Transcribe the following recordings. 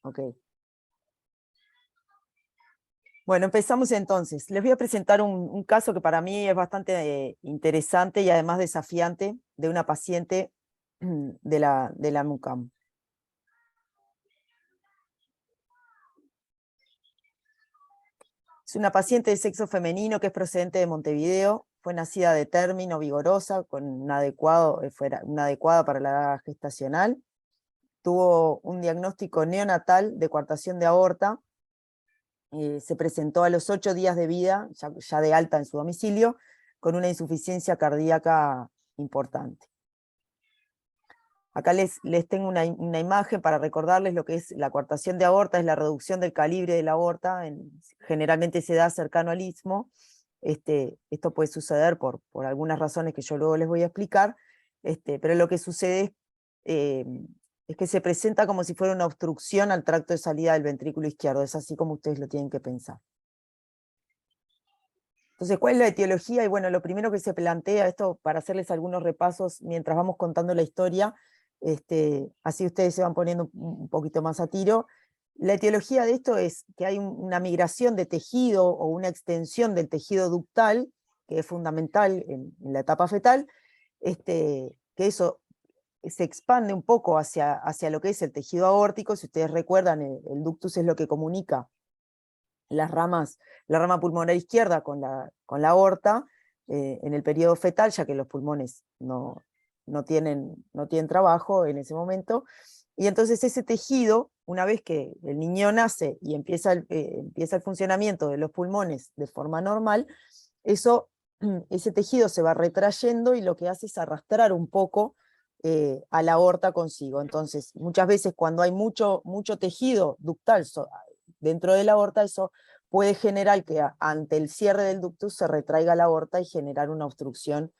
Ok. Bueno, empezamos entonces. Les voy a presentar un caso que para mí es bastante interesante y además desafiante de una paciente de la MUCAM. Es una paciente de sexo femenino que es procedente de Montevideo, fue nacida de término, vigorosa, con una adecuada para la edad gestacional. Tuvo un diagnóstico neonatal de coartación de aorta. Se presentó a los 8 días de vida, ya de alta en su domicilio, con una insuficiencia cardíaca importante. Acá les tengo una imagen para recordarles lo que es la coartación de aorta, es la reducción del calibre de la aorta, generalmente se da cercano al istmo. Esto puede suceder por algunas razones que yo luego les voy a explicar, pero lo que sucede es que se presenta como si fuera una obstrucción al tracto de salida del ventrículo izquierdo, es así como ustedes lo tienen que pensar. Entonces, ¿cuál es la etiología? Y bueno, lo primero que se plantea, esto para hacerles algunos repasos mientras vamos contando la historia, así ustedes se van poniendo un poquito más a tiro. La etiología de esto es que hay una migración de tejido o una extensión del tejido ductal, que es fundamental en la etapa fetal, que eso se expande un poco hacia lo que es el tejido aórtico. Si ustedes recuerdan, el ductus es lo que comunica las ramas, la rama pulmonar izquierda con la aorta en el periodo fetal, ya que los pulmones no tienen trabajo en ese momento. Y entonces ese tejido, una vez que el niño nace y empieza el funcionamiento de los pulmones de forma normal, ese tejido se va retrayendo y lo que hace es arrastrar un poco a la aorta consigo. Entonces, muchas veces cuando hay mucho tejido ductal dentro de la aorta, eso puede generar que ante el cierre del ductus se retraiga la aorta y generar una obstrucción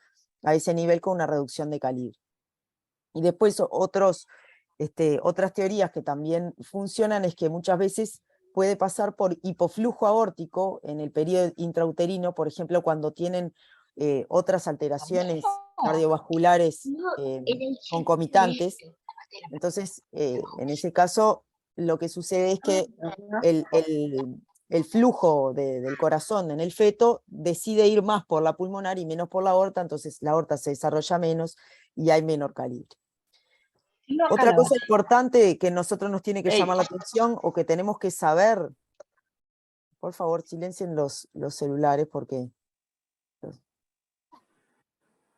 a ese nivel con una reducción de calibre. Y después otras teorías que también funcionan es que muchas veces puede pasar por hipoflujo aórtico en el periodo intrauterino, por ejemplo, cuando tienen otras alteraciones cardiovasculares concomitantes. Entonces, en ese caso, lo que sucede es que el flujo del corazón en el feto decide ir más por la pulmonar y menos por la aorta, entonces la aorta se desarrolla menos y hay menor calibre. Otra cosa importante que a nosotros nos tiene que llamar la atención o que tenemos que saber, por favor, silencien los celulares porque...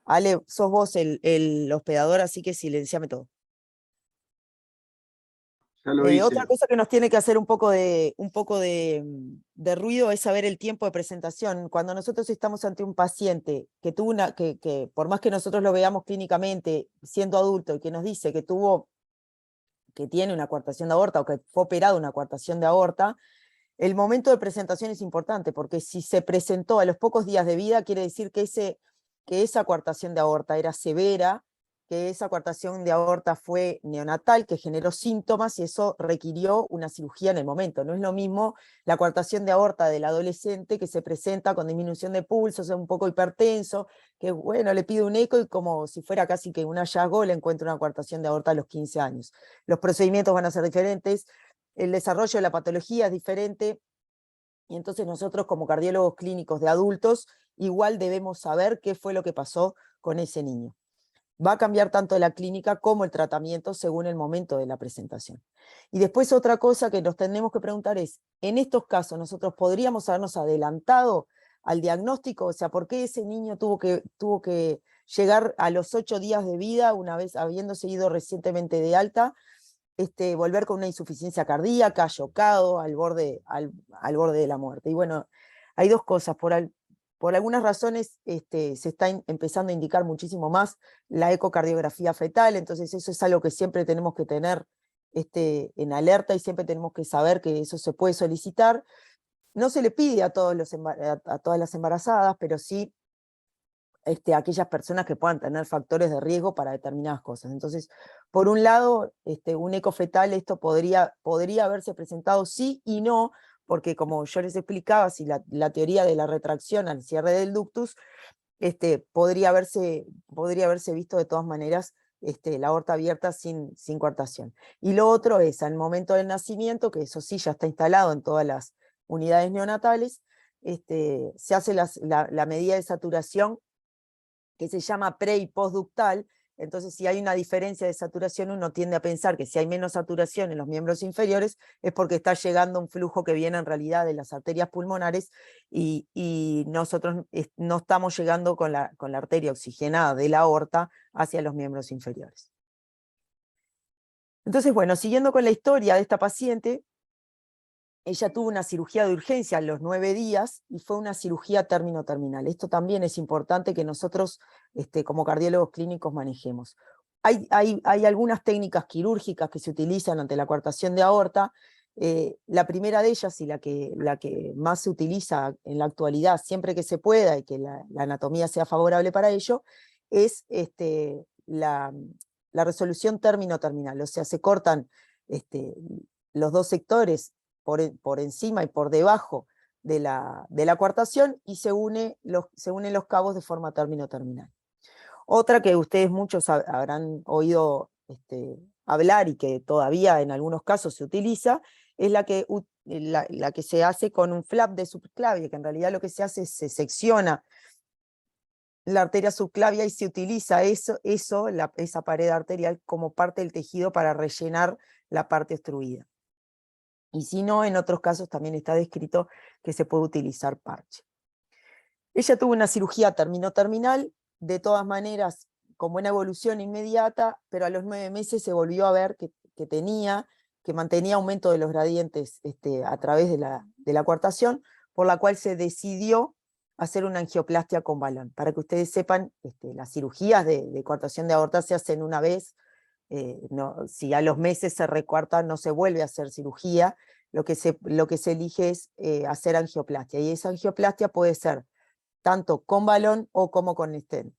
Ale, sos vos el hospedador, así que silenciame todo. Otra cosa que nos tiene que hacer un poco de ruido es saber el tiempo de presentación. Cuando nosotros estamos ante un paciente que tuvo que por más que nosotros lo veamos clínicamente siendo adulto y que nos dice que tiene una coartación de aorta o que fue operado una coartación de aorta, el momento de presentación es importante, porque si se presentó a los pocos días de vida, quiere decir que esa coartación de aorta era severa, que esa coartación de aorta fue neonatal, que generó síntomas y eso requirió una cirugía en el momento. No es lo mismo la coartación de aorta del adolescente que se presenta con disminución de pulso, o sea, un poco hipertenso, que bueno, le pide un eco y como si fuera casi que un hallazgo le encuentra una coartación de aorta a los 15 años. Los procedimientos van a ser diferentes, el desarrollo de la patología es diferente, y entonces nosotros como cardiólogos clínicos de adultos igual debemos saber qué fue lo que pasó con ese niño. Va a cambiar tanto la clínica como el tratamiento según el momento de la presentación. Y después otra cosa que nos tenemos que preguntar es, en estos casos nosotros podríamos habernos adelantado al diagnóstico, o sea, ¿por qué ese niño tuvo que llegar a los 8 días de vida, una vez habiéndose ido recientemente de alta, volver con una insuficiencia cardíaca, chocado, al borde de la muerte? Y bueno, hay dos cosas. Por algunas razones se está empezando a indicar muchísimo más la ecocardiografía fetal, entonces eso es algo que siempre tenemos que tener en alerta y siempre tenemos que saber que eso se puede solicitar. No se le pide a todas las embarazadas, pero sí aquellas personas que puedan tener factores de riesgo para determinadas cosas. Entonces, por un lado, un eco fetal, esto podría haberse presentado sí y no, porque como yo les explicaba, si la teoría de la retracción al cierre del ductus, podría haberse visto de todas maneras la aorta abierta sin coartación. Y lo otro es, al momento del nacimiento, que eso sí ya está instalado en todas las unidades neonatales, se hace la medida de saturación que se llama pre y postductal. Entonces, si hay una diferencia de saturación, uno tiende a pensar que si hay menos saturación en los miembros inferiores es porque está llegando un flujo que viene en realidad de las arterias pulmonares y nosotros no estamos llegando con la arteria oxigenada de la aorta hacia los miembros inferiores. Entonces, bueno, siguiendo con la historia de esta paciente, ella tuvo una cirugía de urgencia a los 9 días y fue una cirugía término-terminal. Esto también es importante que nosotros, como cardiólogos clínicos, manejemos. Hay algunas técnicas quirúrgicas que se utilizan ante la coartación de aorta. La primera de ellas, y la que más se utiliza en la actualidad, siempre que se pueda y que la anatomía sea favorable para ello, es la resolución término-terminal. O sea, se cortan los dos sectores por encima y por debajo de la coartación y se unen los cabos de forma término-terminal. Otra que ustedes muchos habrán oído hablar y que todavía en algunos casos se utiliza, es la que se hace con un flap de subclavia, que en realidad lo que se hace es se secciona la arteria subclavia y se utiliza esa pared arterial como parte del tejido para rellenar la parte obstruida. Y si no, en otros casos también está descrito que se puede utilizar parche. Ella tuvo una cirugía término-terminal, de todas maneras con buena evolución inmediata, pero a los 9 meses se volvió a ver que mantenía aumento de los gradientes a través de la coartación, por la cual se decidió hacer una angioplastia con balón. Para que ustedes sepan, las cirugías de coartación de aorta se hacen una vez. Si a los meses se recuarta, no se vuelve a hacer cirugía, lo que se elige es hacer angioplastia, y esa angioplastia puede ser tanto con balón o como con stent.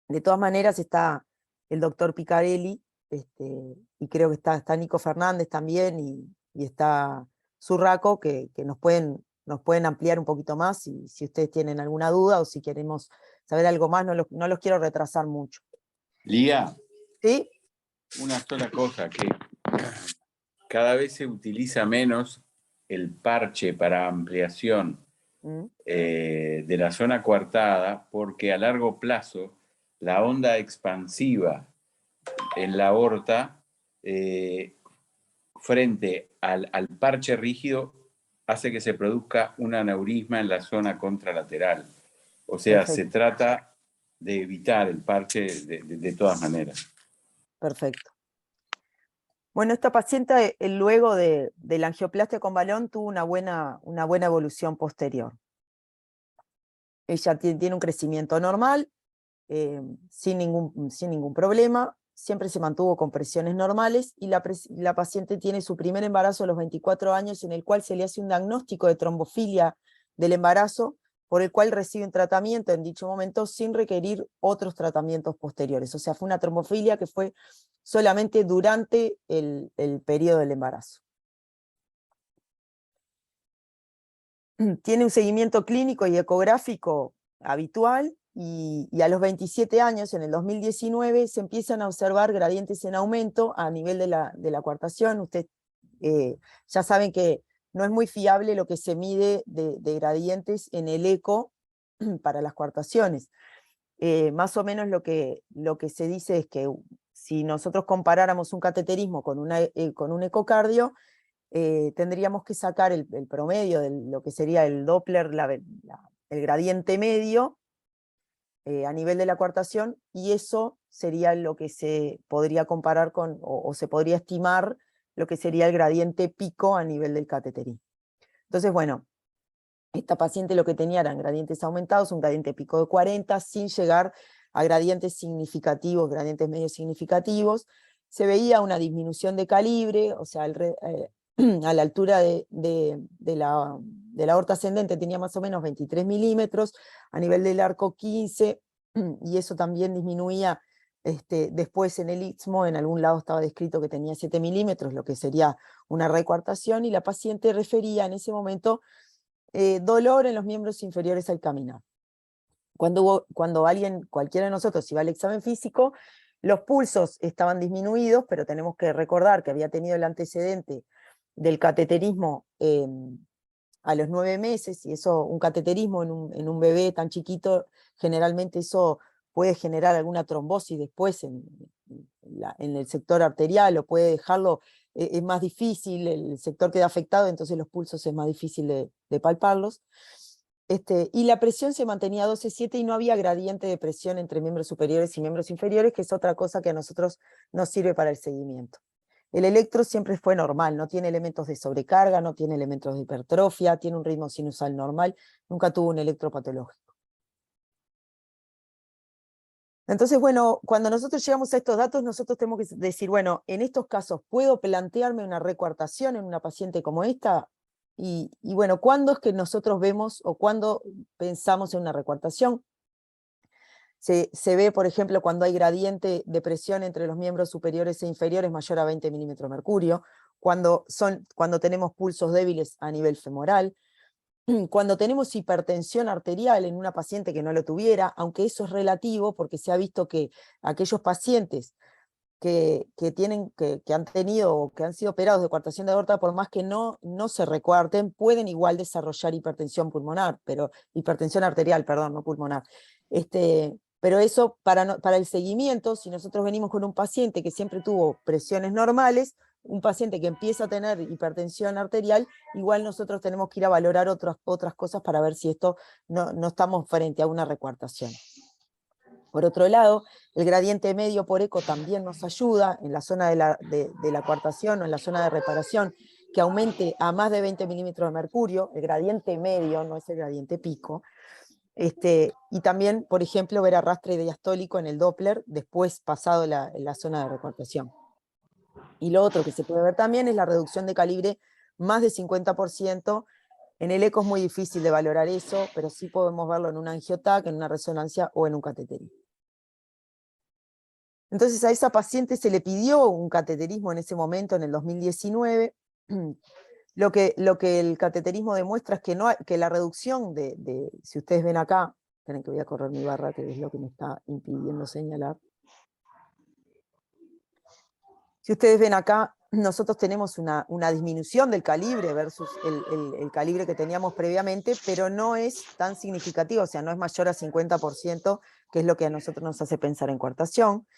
De todas maneras está el doctor Picarelli, y creo que está Nico Fernández también, y está Zurraco, que nos pueden ampliar un poquito más si ustedes tienen alguna duda o si queremos saber algo más, no los quiero retrasar mucho. Lía, ¿Sí? una sola cosa, que cada vez se utiliza menos el parche para ampliación de la zona coartada, porque a largo plazo la onda expansiva en la aorta frente al parche rígido hace que se produzca un aneurisma en la zona contralateral. O sea, Perfecto. se trata de evitar el parche de todas maneras. Perfecto. Bueno, esta paciente luego de la angioplastia con balón tuvo una buena evolución posterior. Ella tiene un crecimiento normal, sin ningún problema, siempre se mantuvo con presiones normales, y la paciente tiene su primer embarazo a los 24 años, en el cual se le hace un diagnóstico de trombofilia del embarazo, por el cual recibe un tratamiento en dicho momento sin requerir otros tratamientos posteriores. O sea, fue una trombofilia que fue solamente durante el periodo del embarazo. Tiene un seguimiento clínico y ecográfico habitual, y a los 27 años, en el 2019, se empiezan a observar gradientes en aumento a nivel de la coartación. Ustedes ya saben que no es muy fiable lo que se mide de gradientes en el eco para las coartaciones. Más o menos lo que se dice es que si nosotros comparáramos un cateterismo con un ecocardio, tendríamos que sacar el promedio de lo que sería el Doppler, el gradiente medio, a nivel de la coartación, y eso sería lo que se podría comparar con, o se podría estimar lo que sería el gradiente pico a nivel del cateterismo. Entonces, bueno, esta paciente lo que tenía eran gradientes aumentados, un gradiente pico de 40, sin llegar a gradientes significativos, gradientes medios significativos. Se veía una disminución de calibre, o sea, a la altura de la aorta ascendente tenía más o menos 23 milímetros, a nivel del arco 15, y eso también disminuía después en el istmo. En algún lado estaba descrito que tenía 7 milímetros, lo que sería una recuartación, y la paciente refería en ese momento dolor en los miembros inferiores al caminar. Cuando cualquiera de nosotros iba al examen físico, Los pulsos estaban disminuidos, pero tenemos que recordar que había tenido el antecedente del cateterismo a los 9 meses, y eso, un cateterismo en un bebé tan chiquito, generalmente eso puede generar alguna trombosis después en el sector arterial, o puede dejarlo, es más difícil, el sector queda afectado, entonces los pulsos es más difícil de palparlos. Y la presión se mantenía a 12,7 y no había gradiente de presión entre miembros superiores y miembros inferiores, que es otra cosa que a nosotros nos sirve para el seguimiento. El electro siempre fue normal, no tiene elementos de sobrecarga, no tiene elementos de hipertrofia, tiene un ritmo sinusal normal, nunca tuvo un electropatológico. Entonces, bueno, cuando nosotros llegamos a estos datos, nosotros tenemos que decir, bueno, en estos casos, ¿puedo plantearme una recuartación en una paciente como esta? Y bueno, ¿cuándo es que nosotros vemos o cuándo pensamos en una recuartación? Se ve, por ejemplo, cuando hay gradiente de presión entre los miembros superiores e inferiores mayor a 20 milímetros de mercurio, cuando tenemos pulsos débiles a nivel femoral, cuando tenemos hipertensión arterial en una paciente que no lo tuviera, aunque eso es relativo, porque se ha visto que aquellos pacientes que han tenido o que han sido operados de coartación de aorta, por más que no se recuarten, pueden igual desarrollar hipertensión pulmonar, hipertensión arterial, perdón, no pulmonar. Pero eso para el seguimiento, si nosotros venimos con un paciente que siempre tuvo presiones normales, un paciente que empieza a tener hipertensión arterial, igual nosotros tenemos que ir a valorar otras cosas para ver si esto no estamos frente a una recuartación. Por otro lado, el gradiente medio por eco también nos ayuda en la zona de la coartación o en la zona de reparación, que aumente a más de 20 milímetros de mercurio, el gradiente medio, no es el gradiente pico. Y también, por ejemplo, ver arrastre diastólico en el Doppler, después pasado la zona de recuartación. Y lo otro que se puede ver también es la reducción de calibre más de 50%. En el eco es muy difícil de valorar eso, pero sí podemos verlo en un angiotac, en una resonancia o en un cateterismo. Entonces a esa paciente se le pidió un cateterismo en ese momento, en el 2019. Lo que el cateterismo demuestra es que la reducción si ustedes ven acá, esperen que voy a correr mi barra, que es lo que me está impidiendo señalar. Si ustedes ven acá, nosotros tenemos una disminución del calibre versus el calibre que teníamos previamente, pero no es tan significativo, o sea, no es mayor a 50%, que es lo que a nosotros nos hace pensar en coartación.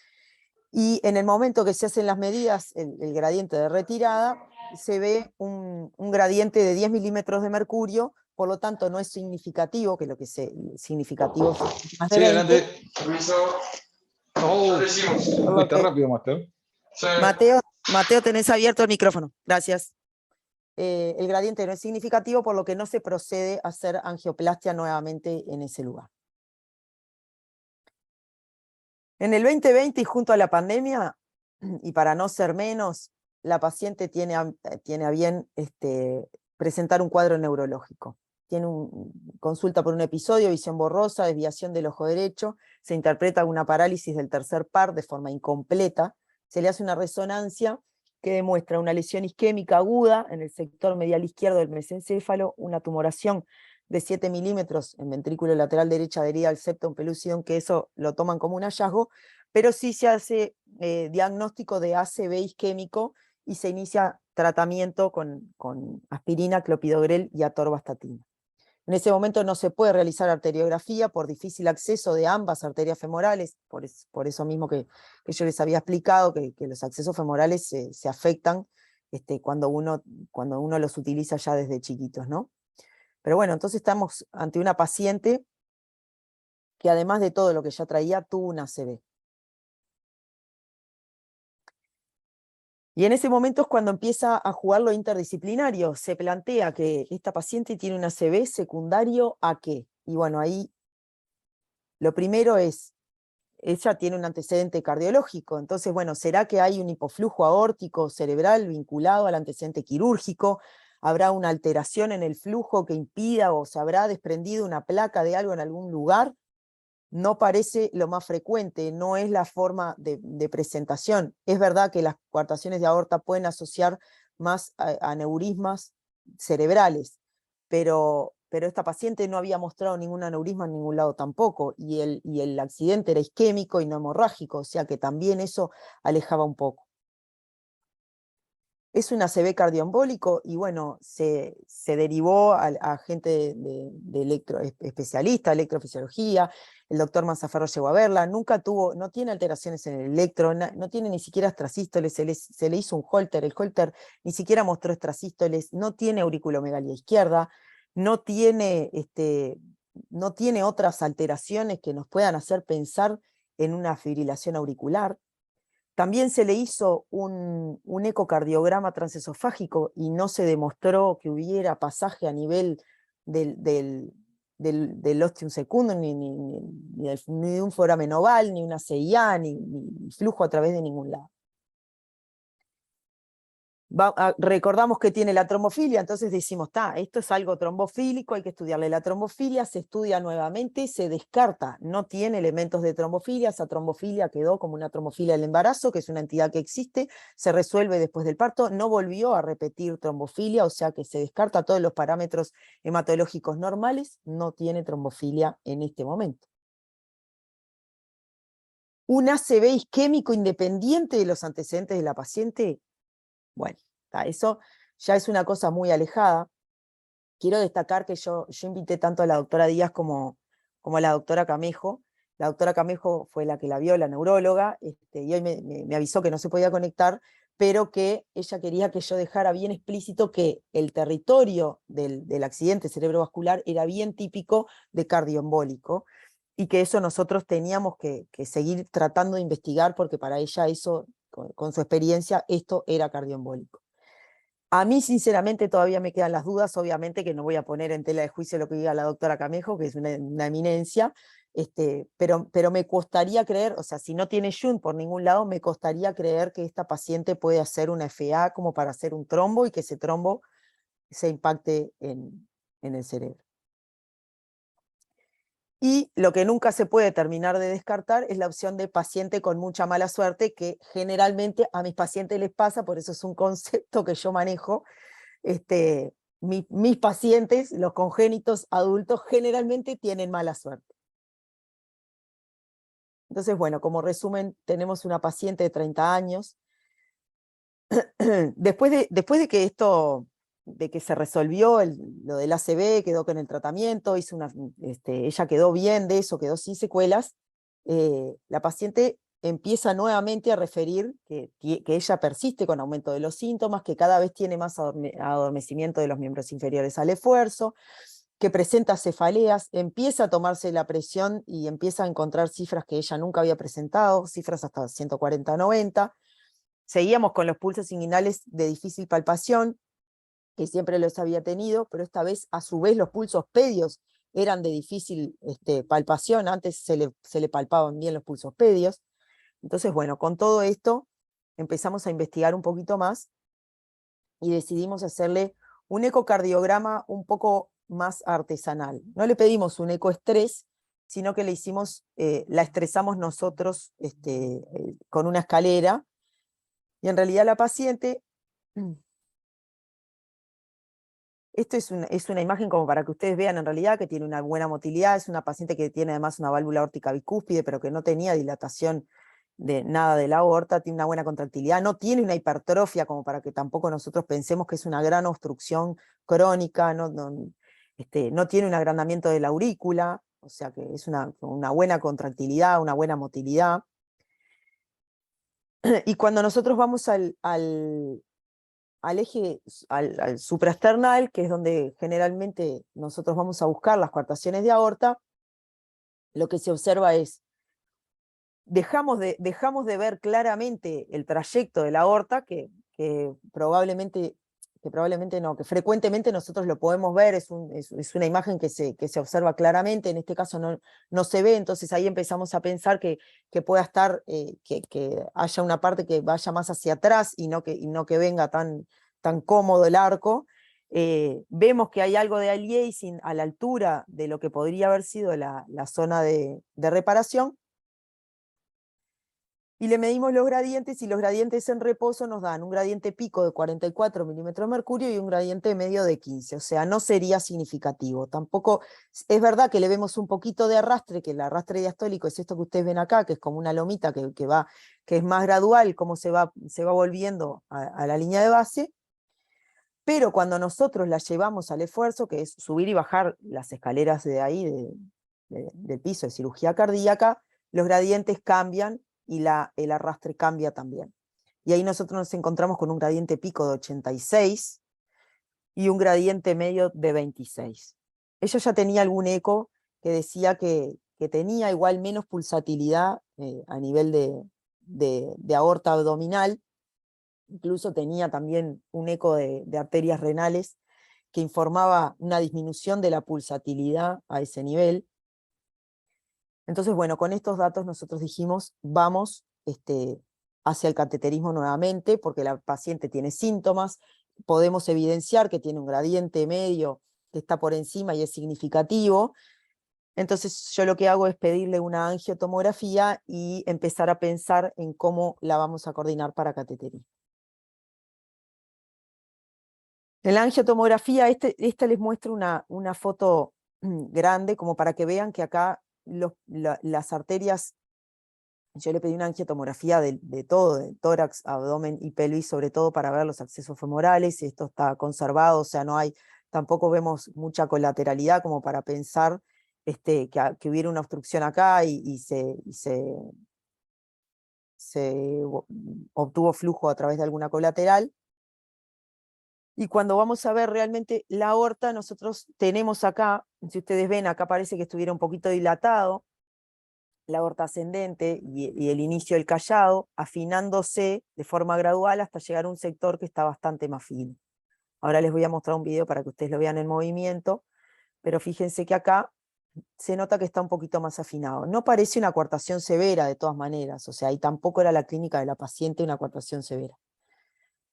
Y en el momento que se hacen las medidas, el gradiente de retirada, se ve un gradiente de 10 milímetros de mercurio, por lo tanto no es significativo, que lo que es significativo es más de 20. Adelante. Oh, fuiste rápido, Mateo. Mateo, tenés abierto el micrófono. Gracias. El gradiente no es significativo, por lo que no se procede a hacer angioplastia nuevamente en ese lugar. En el 2020 y junto a la pandemia, y para no ser menos, la paciente tiene a bien presentar un cuadro neurológico. Tiene consulta por un episodio, visión borrosa, desviación del ojo derecho, se interpreta una parálisis del tercer par de forma incompleta, se le hace una resonancia que demuestra una lesión isquémica aguda en el sector medial izquierdo del mesencéfalo, una tumoración de 7 milímetros en ventrículo lateral derecha adherida al septum pellucidum, que eso lo toman como un hallazgo, pero sí se hace diagnóstico de ACV isquémico y se inicia tratamiento con aspirina, clopidogrel y atorvastatina. En ese momento no se puede realizar arteriografía por difícil acceso de ambas arterias femorales, por eso mismo que yo les había explicado, que los accesos femorales se afectan cuando uno los utiliza ya desde chiquitos, ¿no? Pero bueno, entonces estamos ante una paciente que además de todo lo que ya traía, tuvo una ACV. Y en ese momento es cuando empieza a jugar lo interdisciplinario. Se plantea que esta paciente tiene una ACV secundario ¿a qué? Y bueno, ahí lo primero es, ella tiene un antecedente cardiológico, entonces bueno, ¿será que hay un hipoflujo aórtico cerebral vinculado al antecedente quirúrgico? ¿Habrá una alteración en el flujo que impida o se habrá desprendido una placa de algo en algún lugar? No parece lo más frecuente, no es la forma de presentación. Es verdad que las coartaciones de aorta pueden asociar más a aneurismas cerebrales, pero pero esta paciente no había mostrado ningún aneurisma en ningún lado tampoco, y el accidente era isquémico y no hemorrágico, o sea que también eso alejaba un poco. Es un ACV cardioembólico y bueno, se derivó a gente de especialista, electrofisiología, el doctor Mazzaferro llegó a verla, no tiene alteraciones en el electro, no tiene ni siquiera extrasístoles, se le hizo un Holter, el Holter ni siquiera mostró extrasístoles, no tiene auriculomegalia izquierda, no tiene otras alteraciones que nos puedan hacer pensar en una fibrilación auricular. También se le hizo un ecocardiograma transesofágico y no se demostró que hubiera pasaje a nivel del ostium secundum, ni de un foramen oval, ni una CIA, ni flujo a través de ningún lado. Recordamos que tiene la trombofilia, entonces decimos, esto es algo trombofílico, hay que estudiarle la trombofilia, se estudia nuevamente, se descarta, no tiene elementos de trombofilia, esa trombofilia quedó como una trombofilia del embarazo, que es una entidad que existe, se resuelve después del parto, no volvió a repetir trombofilia, o sea que se descarta todos los parámetros hematológicos normales, no tiene trombofilia en este momento. Un ACV isquémico independiente de los antecedentes de la paciente. Bueno, eso ya es una cosa muy alejada. Quiero destacar que yo invité tanto a la doctora Díaz como a la doctora Camejo. La doctora Camejo fue la que la vio, la neuróloga, y hoy me avisó que no se podía conectar, pero que ella quería que yo dejara bien explícito que el territorio del accidente cerebrovascular era bien típico de cardioembólico, y que eso nosotros teníamos que seguir tratando de investigar, porque para ella eso, con su experiencia, esto era cardioembólico. A mí, sinceramente, todavía me quedan las dudas, obviamente que no voy a poner en tela de juicio lo que diga la doctora Camejo, que es una eminencia, pero me costaría creer, o sea, si no tiene shunt por ningún lado, me costaría creer que esta paciente puede hacer una FA como para hacer un trombo y que ese trombo se impacte en el cerebro. Y lo que nunca se puede terminar de descartar es la opción de paciente con mucha mala suerte, que generalmente a mis pacientes les pasa, por eso es un concepto que yo manejo. Mis pacientes, los congénitos adultos, generalmente tienen mala suerte. Entonces, bueno, como resumen, tenemos una paciente de 30 años. Después de que esto, de que se resolvió lo del ACV, quedó con el tratamiento, ella quedó bien de eso, quedó sin secuelas, la paciente empieza nuevamente a referir que ella persiste con aumento de los síntomas, que cada vez tiene más adormecimiento de los miembros inferiores al esfuerzo, que presenta cefaleas, empieza a tomarse la presión y empieza a encontrar cifras que ella nunca había presentado, cifras hasta 140-90, seguíamos con los pulsos inguinales de difícil palpación, que siempre los había tenido, pero esta vez a su vez los pulsos pedios eran de difícil palpación, antes se le palpaban bien los pulsos pedios. Entonces, bueno, con todo esto empezamos a investigar un poquito más y decidimos hacerle un ecocardiograma un poco más artesanal. No le pedimos un ecoestrés, sino que le hicimos, la estresamos nosotros con una escalera, y en realidad la paciente, esto es una imagen como para que ustedes vean en realidad que tiene una buena motilidad, es una paciente que tiene además una válvula aórtica bicúspide, pero que no tenía dilatación de nada de la aorta, tiene una buena contractilidad, no tiene una hipertrofia como para que tampoco nosotros pensemos que es una gran obstrucción crónica, no tiene un agrandamiento de la aurícula, o sea que es una buena contractilidad, una buena motilidad. Y cuando nosotros vamos al eje, al supraesternal, que es donde generalmente nosotros vamos a buscar las coartaciones de aorta, lo que se observa es, dejamos de ver claramente el trayecto de la aorta, que frecuentemente nosotros lo podemos ver, es una imagen que se observa claramente, en este caso no se ve, entonces ahí empezamos a pensar que pueda estar, que haya una parte que vaya más hacia atrás y no que venga tan cómodo el arco. Vemos que hay algo de aliasing a la altura de lo que podría haber sido la zona de reparación. y le medimos los gradientes, y los gradientes en reposo nos dan un gradiente pico de 44 milímetros de mercurio y un gradiente medio de 15, o sea, no sería significativo. Tampoco, es verdad que le vemos un poquito de arrastre, que el arrastre diastólico es esto que ustedes ven acá, que es como una lomita que es más gradual, como se va volviendo a la línea de base, pero cuando nosotros la llevamos al esfuerzo, que es subir y bajar las escaleras de ahí, del piso de cirugía cardíaca, los gradientes cambian y el arrastre cambia también. Y ahí nosotros nos encontramos con un gradiente pico de 86 y un gradiente medio de 26. Ella ya tenía algún eco que decía que tenía igual menos pulsatilidad a nivel de aorta abdominal. Incluso tenía también un eco de arterias renales que informaba una disminución de la pulsatilidad a ese nivel. Entonces, bueno, con estos datos nosotros dijimos, vamos hacia el cateterismo nuevamente, porque la paciente tiene síntomas, podemos evidenciar que tiene un gradiente medio que está por encima y es significativo. Entonces yo lo que hago es pedirle una angiotomografía y empezar a pensar en cómo la vamos a coordinar para cateterismo. En la angiotomografía, esta les muestro una foto grande, como para que vean que acá las arterias, yo le pedí una angiotomografía de todo, de tórax, abdomen y pelvis, sobre todo para ver los accesos femorales, y esto está conservado, o sea, tampoco vemos mucha colateralidad como para pensar que hubiera una obstrucción acá y se obtuvo flujo a través de alguna colateral. Y cuando vamos a ver realmente la aorta, nosotros tenemos acá, si ustedes ven, acá parece que estuviera un poquito dilatado, la aorta ascendente y el inicio del callado, afinándose de forma gradual hasta llegar a un sector que está bastante más fino. Ahora les voy a mostrar un video para que ustedes lo vean en movimiento, pero fíjense que acá se nota que está un poquito más afinado. No parece una coartación severa de todas maneras, o sea, y tampoco era la clínica de la paciente una coartación severa.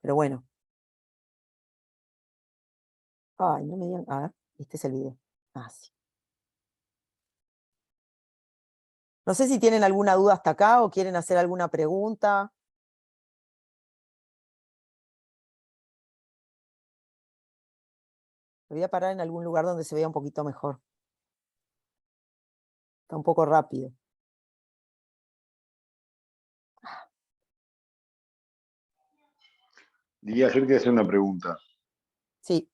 Pero bueno. Ay, no me digan, a ver, este es el video. Ah, sí. No sé si tienen alguna duda hasta acá o quieren hacer alguna pregunta. Me voy a parar en algún lugar donde se vea un poquito mejor. Está un poco rápido. Diría, yo quería hacer una pregunta. Sí.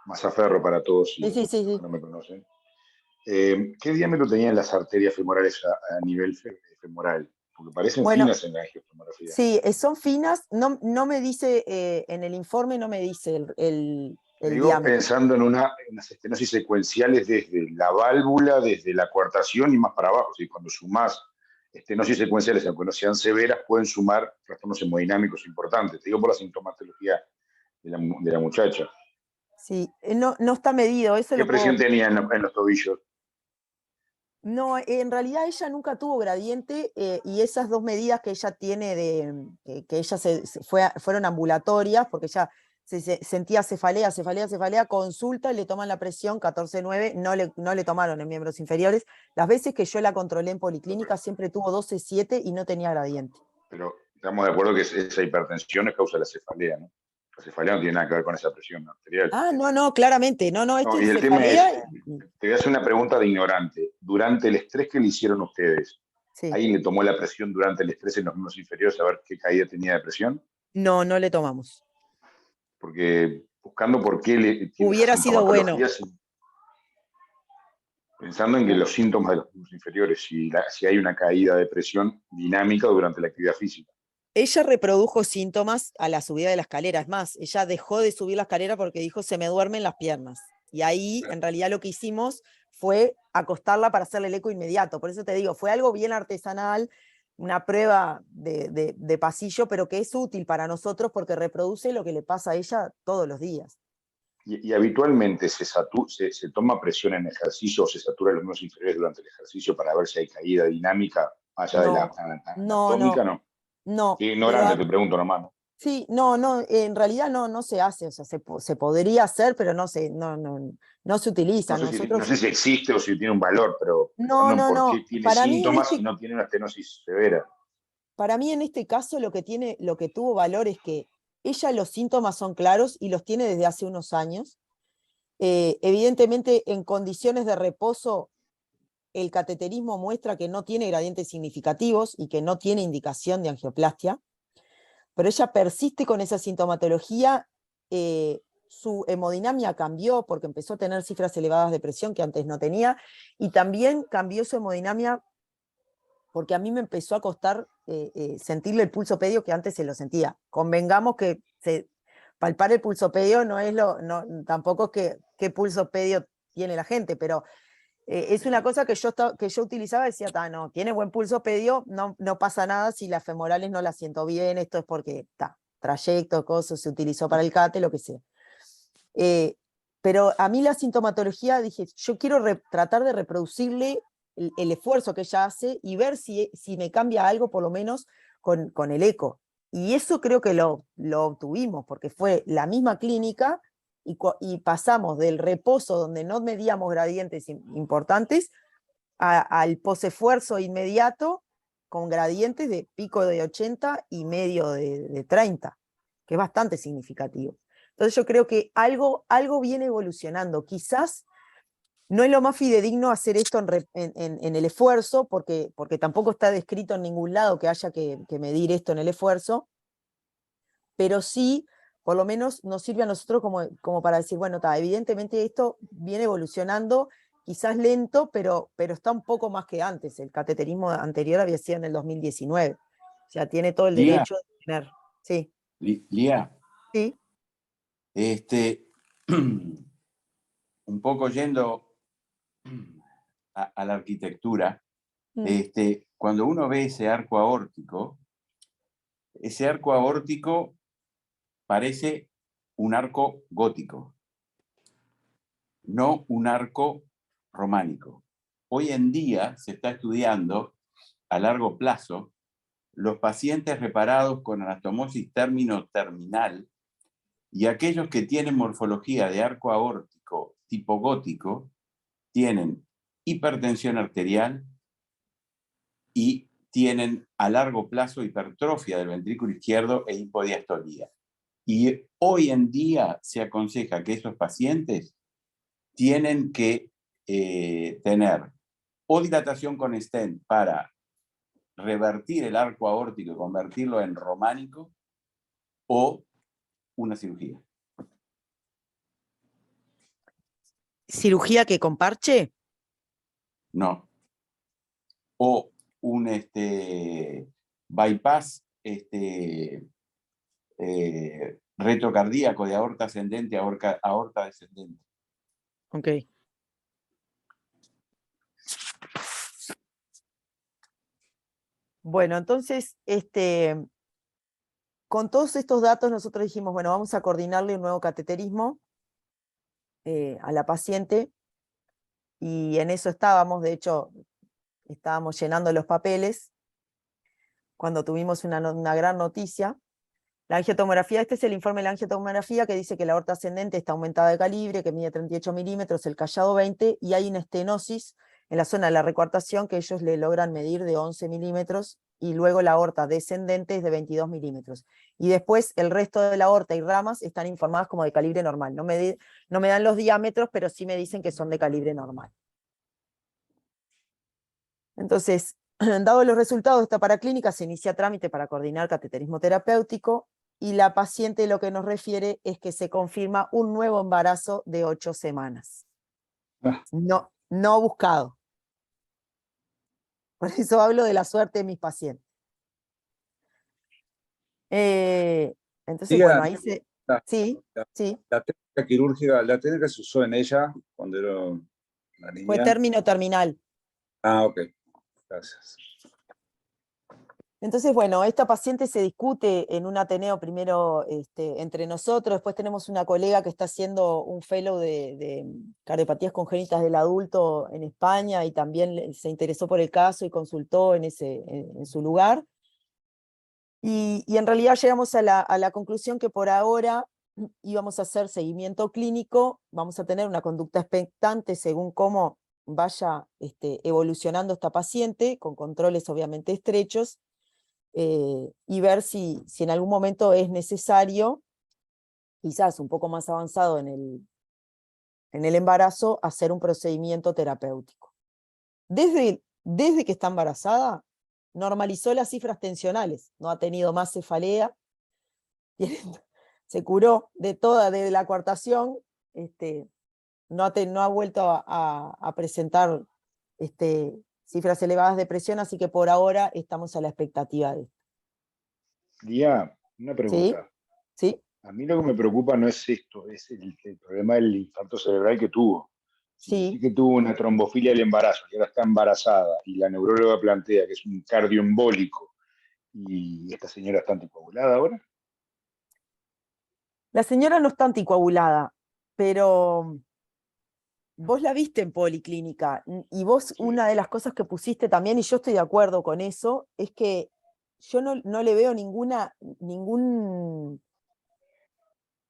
Mazaferro para todos Sí, sí, sí, los sí. que no me conocen. ¿Qué diámetro tenían las arterias femorales a nivel femoral? Porque parecen Bueno, finas en la angiotomografía. sí, son finas. No me dice, en el informe no me dice el Digo, diámetro. pensando en unas estenosis secuenciales desde la válvula, desde la coartación y más para abajo. ¿Sí? Cuando sumás estenosis secuenciales, aunque no sean severas, pueden sumar trastornos hemodinámicos importantes. Te digo por la sintomatología de la muchacha. Sí, no está medido, eso ¿Qué lo puedo... presión tenía en los tobillos? No, en realidad ella nunca tuvo gradiente, y esas dos medidas que ella tiene que ella fueron ambulatorias, porque ella sentía cefalea, consulta y le toman la presión 14,9, no le tomaron en miembros inferiores. Las veces que yo la controlé en policlínica siempre tuvo 12,7 y no tenía gradiente. Pero estamos de acuerdo que esa hipertensión es causa de la cefalea, ¿no? La cefalea no tiene nada que ver con esa presión arterial. Ah, no, claramente, esto No, es y el tema es, cefalea. te voy a hacer una pregunta de ignorante. Durante el estrés que le hicieron ustedes, Sí. ¿alguien le tomó la presión durante el estrés en los miembros inferiores a ver qué caída tenía de presión? No le tomamos. Porque buscando por qué le tiene esa Hubiera sido bueno. sintomatología, pensando en que los síntomas de los miembros inferiores, si hay una caída de presión dinámica durante la actividad física. Ella reprodujo síntomas a la subida de la escalera. Es más, ella dejó de subir la escalera porque dijo, se me duermen las piernas. Y ahí, en realidad, lo que hicimos fue acostarla para hacerle el eco inmediato. Por eso te digo, fue algo bien artesanal, una prueba de pasillo, pero que es útil para nosotros porque reproduce lo que le pasa a ella todos los días. Y habitualmente se toma presión en ejercicio o se satura los miembros inferiores durante el ejercicio para ver si hay caída dinámica allá de la anatómica, ¿no? No, Sí, ignorante, te pregunto nomás, ¿no? sí, no, en realidad no se hace, o sea, se podría hacer, pero no se utiliza. No sé si existe o si tiene un valor, pero No, pensando en por qué tiene para mí, síntomas y no tiene una estenosis severa. para mí en este caso lo que tuvo valor es que ella los síntomas son claros y los tiene desde hace unos años. Evidentemente en condiciones de reposo el cateterismo muestra que no tiene gradientes significativos y que no tiene indicación de angioplastia, pero ella persiste con esa sintomatología. Su hemodinamia cambió porque empezó a tener cifras elevadas de presión que antes no tenía, y también cambió su hemodinamia porque a mí me empezó a costar sentirle el pulso pedio que antes se lo sentía. Convengamos que palpar el pulso pedio no es tampoco es qué pulso pedio tiene la gente, pero es una cosa que yo utilizaba y decía, no, tiene buen pulso pedio, no pasa nada si las femorales no las siento bien, esto es porque trayecto, cosas, se utilizó para el CATE, lo que sea. Pero a mí la sintomatología, dije, yo quiero tratar de reproducirle el esfuerzo que ella hace y ver si me cambia algo, por lo menos con el eco. Y eso creo que lo obtuvimos, porque fue la misma clínica y pasamos del reposo, donde no medíamos gradientes importantes, al posesfuerzo inmediato, con gradientes de pico de 80 y medio de 30, que es bastante significativo. Entonces yo creo que algo viene evolucionando. Quizás no es lo más fidedigno hacer esto en el esfuerzo, porque tampoco está descrito en ningún lado que haya que medir esto en el esfuerzo, pero sí, por lo menos nos sirve a nosotros como para decir, bueno, evidentemente esto viene evolucionando, quizás lento, pero está un poco más que antes. El cateterismo anterior había sido en el 2019. O sea, tiene todo el derecho de tener. Sí. Lía. Sí. Un poco yendo a la arquitectura, cuando uno ve ese arco aórtico parece un arco gótico, no un arco románico. Hoy en día se está estudiando a largo plazo los pacientes reparados con anastomosis término-terminal y aquellos que tienen morfología de arco aórtico tipo gótico tienen hipertensión arterial y tienen a largo plazo hipertrofia del ventrículo izquierdo e hipodiastolía. Y hoy en día se aconseja que esos pacientes tienen que tener o dilatación con stent para revertir el arco aórtico y convertirlo en románico, o una cirugía. ¿Cirugía que con parche? No. O un bypass retrocardíaco de aorta ascendente a aorta descendente. Ok. Bueno, entonces, con todos estos datos nosotros dijimos, bueno, vamos a coordinarle un nuevo cateterismo a la paciente, y en eso estábamos. De hecho, estábamos llenando los papeles cuando tuvimos una gran noticia. La angiotomografía, este es el informe de la angiotomografía que dice que la aorta ascendente está aumentada de calibre, que mide 38 milímetros, el callado 20, y hay una estenosis en la zona de la recuartación que ellos le logran medir de 11 milímetros, y luego la aorta descendente es de 22 milímetros. Y después el resto de la aorta y ramas están informadas como de calibre normal. No me dan los diámetros, pero sí me dicen que son de calibre normal. Entonces, dados los resultados de esta paraclínica, se inicia trámite para coordinar cateterismo terapéutico, y la paciente lo que nos refiere es que se confirma un nuevo embarazo de 8 semanas. No buscado. Por eso hablo de la suerte de mis pacientes. Entonces, bueno, ahí se... Sí. La técnica quirúrgica, la técnica que se usó en ella cuando era una niña. Fue término terminal. Ah, ok. Gracias. Entonces, bueno, esta paciente se discute en un Ateneo primero entre nosotros. Después tenemos una colega que está haciendo un fellow de cardiopatías congénitas del adulto en España, y también se interesó por el caso y consultó en su lugar. Y en realidad llegamos a la conclusión que por ahora íbamos a hacer seguimiento clínico, vamos a tener una conducta expectante según cómo vaya evolucionando esta paciente, con controles obviamente estrechos. y ver si en algún momento es necesario, quizás un poco más avanzado en el embarazo, hacer un procedimiento terapéutico. Desde que está embarazada, normalizó las cifras tensionales, no ha tenido más cefalea, se curó de la coartación, no ha vuelto a presentar cifras elevadas de presión, así que por ahora estamos a la expectativa de esto. Lía, una ¿Sí? pregunta. ¿Sí? A mí lo que me preocupa no es esto, es el problema del infarto cerebral que tuvo. Si Sí. decís que tuvo una trombofilia del embarazo, que ahora está embarazada, y la neuróloga plantea que es un cardioembólico, y esta señora está anticoagulada ahora. La señora no está anticoagulada, pero vos la viste en Policlínica, y vos Sí. una de las cosas que pusiste también, y yo estoy de acuerdo con eso, es que yo no le veo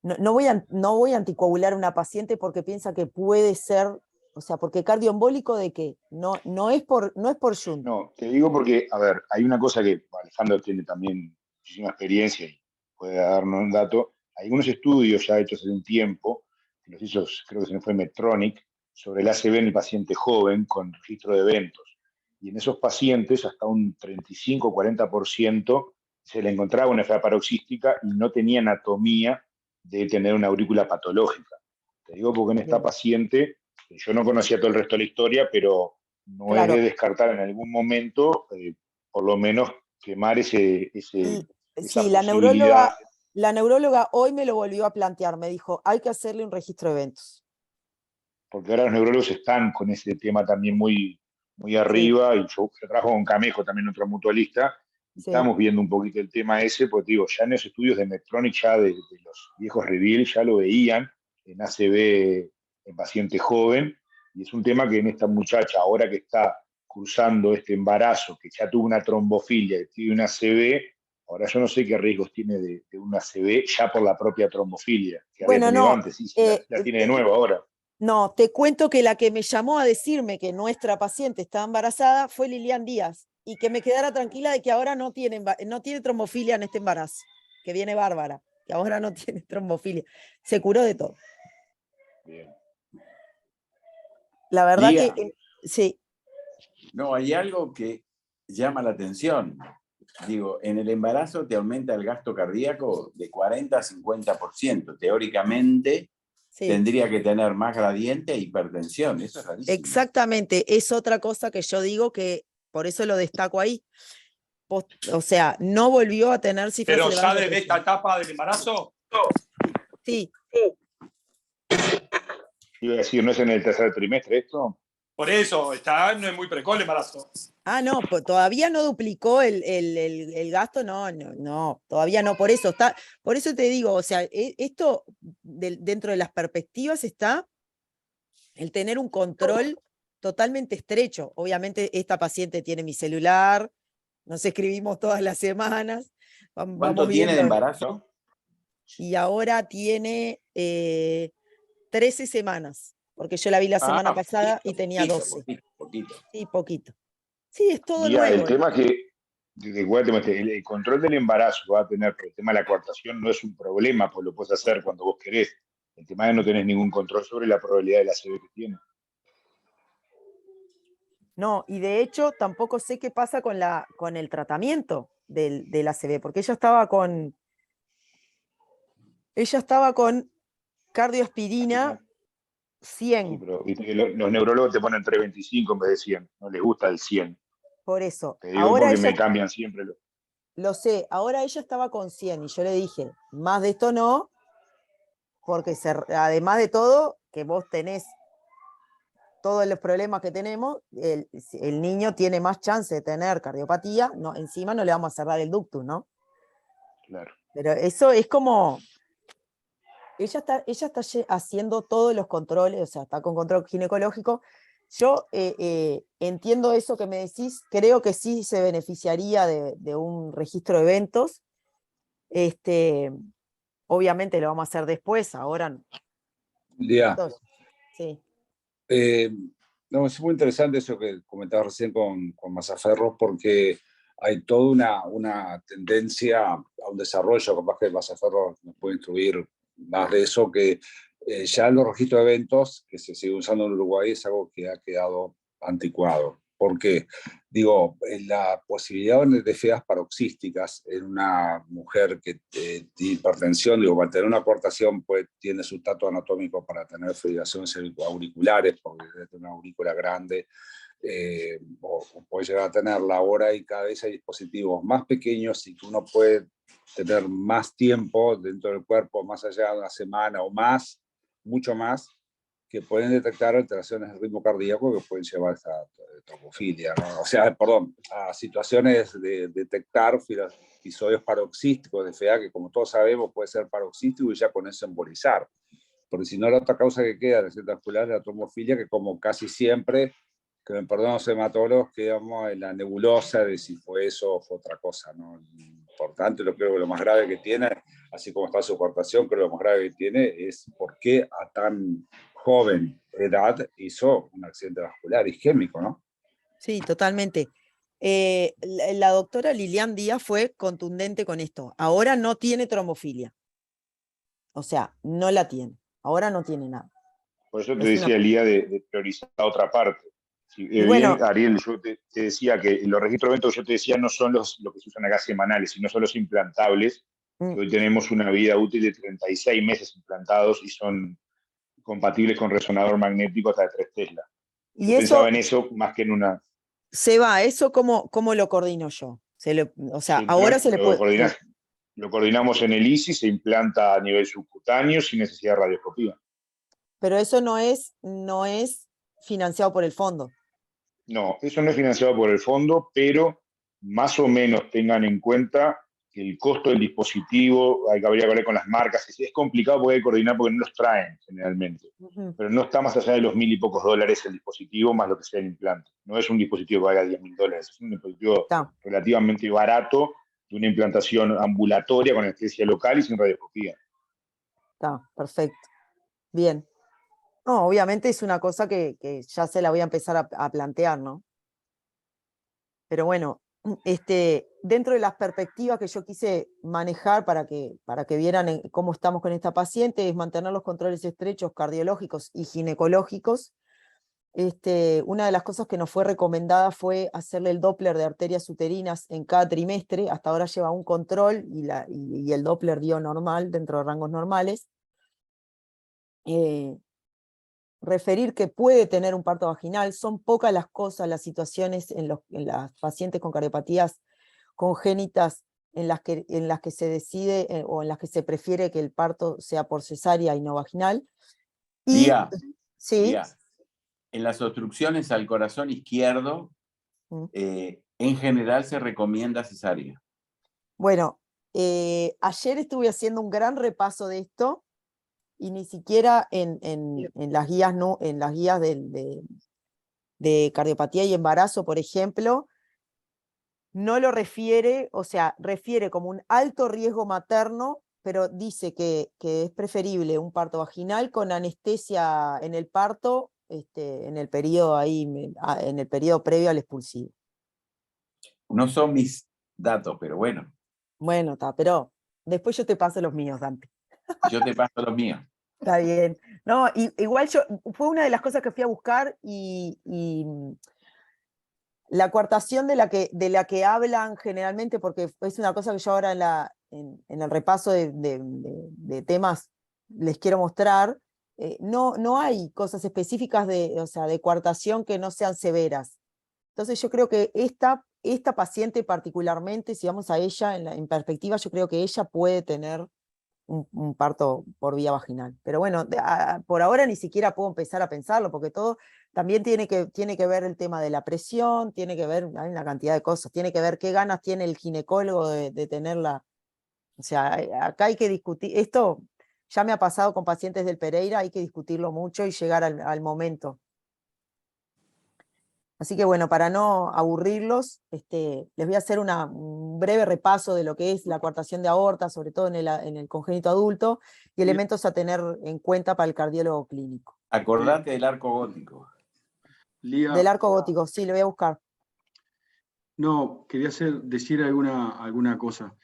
no voy a anticoagular a una paciente porque piensa que puede ser, o sea, porque cardioembólico de qué, no es por Jun. No, te digo porque, a ver, hay una cosa que Alejandro tiene también muchísima experiencia y puede darnos un dato. Hay unos estudios ya hechos hace un tiempo, que los hizo, creo que se me fue Medtronic, sobre el ACV en el paciente joven con registro de eventos. Y en esos pacientes, hasta un 35-40% se le encontraba una enfermedad paroxística y no tenía anatomía de tener una aurícula patológica. Te digo porque en esta Bien. paciente, yo no conocía todo el resto de la historia, pero no es Claro. de descartar en algún momento, por lo menos, quemar esa Sí, posibilidad. la neuróloga hoy me lo volvió a plantear, me dijo, hay que hacerle un registro de eventos. Porque ahora los neurólogos están con ese tema también muy arriba, y yo trabajo con Camejo, también otro mutualista, y Sí. estamos viendo un poquito el tema ese, porque digo, ya en esos estudios de Medtronic, ya de los viejos Reveal, ya lo veían en ACV en paciente joven, y es un tema que en esta muchacha, ahora que está cursando este embarazo, que ya tuvo una trombofilia, que tiene una ACV, ahora yo no sé qué riesgos tiene de una ACV ya por la propia trombofilia que había Bueno, tenido no, antes, y la tiene de nuevo ahora. no, te cuento que la que me llamó a decirme que nuestra paciente estaba embarazada fue Lilian Díaz, y que me quedara tranquila de que ahora no tiene trombofilia en este embarazo, que viene bárbara, que ahora no tiene trombofilia. Se curó de todo. Bien. La verdad Lía, que sí. No, hay algo que llama la atención. Digo, en el embarazo te aumenta el gasto cardíaco de 40 a 50%. Teóricamente Sí. tendría que tener más gradiente e hipertensión. Eso es rarísimo. Exactamente, es otra cosa que yo digo que por eso lo destaco ahí. O sea, no volvió a tener cifras Pero elevadas ya de desde esta presión. etapa del embarazo. Sí. Iba a decir, ¿no es en el tercer trimestre esto? Por eso, no es muy precoz el embarazo. Ah, no, pues todavía no duplicó el gasto, no, todavía no, por eso te digo, o sea, esto dentro de las perspectivas está el tener un control totalmente estrecho. Obviamente esta paciente tiene mi celular, nos escribimos todas las semanas, ¿Cuánto vamos tiene de viendo, embarazo? y ahora tiene 13 semanas, porque yo la vi la semana pasada y tenía 12. Poquito. Sí, poquito. Sí, es todo Lía, el nuevo. tema que, el control del embarazo va a tener, pero el tema de la coartación no es un problema, pues lo puedes hacer cuando vos querés. El tema es que no tenés ningún control sobre la probabilidad de la ACV que tiene. No, y de hecho tampoco sé qué pasa con el tratamiento del ACV, porque ella estaba con cardioaspirina Sí, 100, pero viste que los neurólogos te ponen 325 en vez de 100, no les gusta el 100. por eso. Te digo Ahora porque ella, me cambian siempre los... lo sé, ahora ella estaba con 100 y yo le dije, más de esto no, porque además de todo, que vos tenés todos los problemas que tenemos, el niño tiene más chance de tener cardiopatía, no, encima no le vamos a cerrar el ductus, ¿no? Claro. Pero eso es como... Ella está haciendo todos los controles, o sea, está con control ginecológico. Yo entiendo eso que me decís, creo que sí se beneficiaría de un registro de eventos. Obviamente lo vamos a hacer después, ahora no. Lía, Entonces, sí. no, es muy interesante eso que comentabas recién con Mazaferro, porque hay toda una tendencia a un desarrollo, capaz que Basaferro nos puede instruir más de eso, que ya los registros de eventos que se sigue usando en Uruguay es algo que ha quedado anticuado. ¿Por qué? Digo, la posibilidad de FEAs paroxísticas en una mujer que tiene hipertensión, digo, para tener una coartación tiene su estatus anatómico para tener fibrilaciones auriculares, porque debe tener una aurícula grande, o puede llegar a tenerla ahora, y cada vez hay dispositivos más pequeños y que uno puede tener más tiempo dentro del cuerpo, más allá de una semana o más, mucho más, que pueden detectar alteraciones del ritmo cardíaco que pueden llevar a esta trombofilia, ¿no? O sea, perdón, a situaciones de detectar episodios paroxísticos de FA, que como todos sabemos puede ser paroxístico y ya con eso embolizar. Porque si no, la otra causa que queda de accidente vascular es la trombofilia, que como casi siempre, que me perdonan los hematólogos, quedamos en la nebulosa de si fue eso o fue otra cosa, ¿no? Por tanto, creo que lo más grave que tiene, así como está su coartación, creo que lo más grave que tiene es por qué a tan joven edad hizo un accidente vascular isquémico, ¿no? Sí, totalmente. La doctora Lilian Díaz fue contundente con esto. Ahora no tiene trombofilia. O sea, no la tiene. Ahora no tiene nada. Por eso te Es decía, una... Elía, de priorizar la otra parte. Si, Y bien, bueno, Ariel, yo te decía que los registros de eventos que yo te decía no son los que se usan acá semanales, sino son los implantables, que hoy tenemos una vida útil de 36 meses implantados y son compatibles con resonador magnético hasta de 3 Tesla. y Yo pensaba eso en eso más que en una... se va, eso cómo lo coordino yo. O sea, ahora se le puede... Lo coordinamos en el ISI, se implanta a nivel subcutáneo sin necesidad de radioscopía. Pero eso no es financiado por el fondo. No, eso no es financiado por el fondo, pero más o menos tengan en cuenta que el costo del dispositivo, habría que hablar con las marcas, es complicado porque hay que coordinar porque no los traen generalmente, pero no está más allá de los $1.000 y pocos el dispositivo más lo que sea el implante. No es un dispositivo que valga $10.000, es un dispositivo Está, relativamente barato de una implantación ambulatoria con anestesia local y sin radioscopía. perfecto. Bien. No, obviamente es una cosa que ya se la voy a empezar a plantear, ¿no? Pero bueno, dentro de las perspectivas que yo quise manejar para que vieran cómo estamos con esta paciente, es mantener los controles estrechos cardiológicos y ginecológicos. Una de las cosas que nos fue recomendada fue hacerle el Doppler de arterias uterinas en cada trimestre. Hasta ahora lleva un control y el Doppler dio normal, dentro de rangos normales. Referir que puede tener un parto vaginal. Son pocas las cosas, las situaciones en las pacientes con cardiopatías congénitas en las que se decide o en las que se prefiere que el parto sea por cesárea y no vaginal. Y Lía, sí, Lía, en las obstrucciones al corazón izquierdo, en general se recomienda cesárea. bueno, ayer estuve haciendo un gran repaso de esto y ni siquiera en las guías, no, en las guías de cardiopatía y embarazo, por ejemplo, no lo refiere, o sea, refiere como un alto riesgo materno, pero dice que es preferible un parto vaginal con anestesia en el parto, en el periodo en el periodo previo al expulsivo. No son mis datos, pero bueno. Bueno, está, pero después yo te paso los míos, Dante. Yo te paso los míos. Está bien. No, igual fue una de las cosas que fui a buscar y la coartación de la que hablan generalmente, porque es una cosa que yo ahora en el repaso de temas les quiero mostrar, no hay cosas específicas o sea, de coartación que no sean severas. Entonces yo creo que esta paciente particularmente, si vamos a ella en perspectiva, yo creo que ella puede tener un parto por vía vaginal. Pero bueno, por ahora ni siquiera puedo empezar a pensarlo, porque todo también tiene que ver el tema de la presión, tiene que ver, hay una cantidad de cosas, tiene que ver qué ganas tiene el ginecólogo de tenerla. O sea, acá hay que discutir, esto ya me ha pasado con pacientes del Pereira, hay que discutirlo mucho y llegar al momento. Así que bueno, para no aburrirlos, les voy a hacer un breve repaso de lo que es la coartación de aorta, sobre todo en el congénito adulto, y elementos a tener en cuenta para el cardiólogo clínico. Acordate del arco gótico. Del arco gótico, sí, lo voy a buscar. No, quería decir alguna cosa.